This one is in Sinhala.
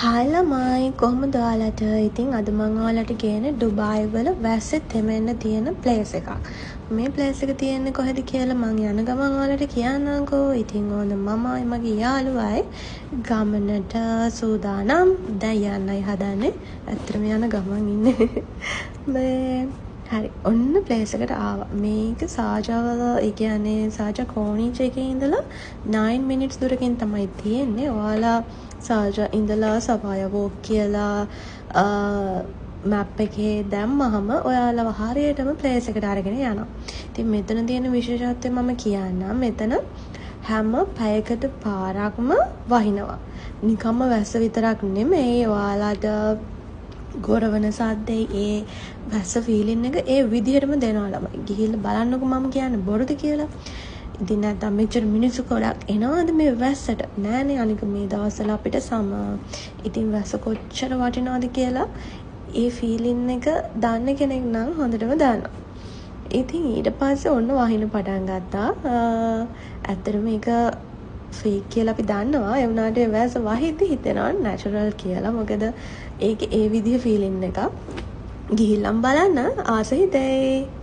හායි ළමයි කොහොමද ඔයාලට? ඉතින් අද මම ඔයාලට ගේන්නේ ඩුබායි වල වැස්සේ තෙමෙන්න තියෙන ප්ලේස් එකක්. මේ ප්ලේස් එක තියෙන්නේ කොහෙද කියලා මං යන ගමන් ඔයාලට කියන්නම්කෝ. ඉතින් ඕන මමයි මගේ යාළුවයි ගමනට සූදානම්. දැන් යන්නයි හදන්නේ. ඇත්තටම යන ගමන් ඉන්නේ. මේ හරි ඔන්න ප්ලේස් එකට ආවා. මේක සාජාවල ඒ කියන්නේ සාජා කෝනිච් එකේ ඉඳලා 9 minutes දුරකින් තමයි තියෙන්නේ. ඔයාලා සාජා ඉඳලා සපාය වෝක් කියලා මැප් එකේ දැම්මහම ඔයාලව හරියටම ප්ලේස් එකට අරගෙන යනවා. ඉතින් මෙතන තියෙන විශේෂත්වය මම කියන්නම්. මෙතන හැම පැයකට පාරක්ම වහිනවා. නිකම්ම වැස්ස විතරක් නෙමෙයි ඔයාලට ගොරවන සද්දේ ඒ වැස්ස ෆීලින් එක ඒ විදිහටම දෙනවා ළමයි. ගිහිල්ලා බලන්නකෝ මම කියන්නේ බොරුද කියලා. ඉතින් නැත්නම් මෙච්චර මිනිස්සු ගොඩක් එනවද මේ වැස්සට? නෑනේ අනික මේ දවස්වල අපිට සම. ඉතින් වැස්ස කොච්චර වටිනවද කියලා ඒ ෆීලින් එක දන්න කෙනෙක් නම් හොඳටම දන්නවා. ඉතින් ඊට පස්සේ ඔන්න වහින පටන් ගත්තා. ඇත්තටම මේක ෆේක් කියලා අපි දන්නවා. ඒ වුණාට ඒ වැස්ස වහිද්දි හිතෙනවා නැචරල් කියලා. මොකද ඒක ඒ විදිහ ෆීලින් එකක්. ගිහිල්ලම් බලන්න ආස හිතෙයි.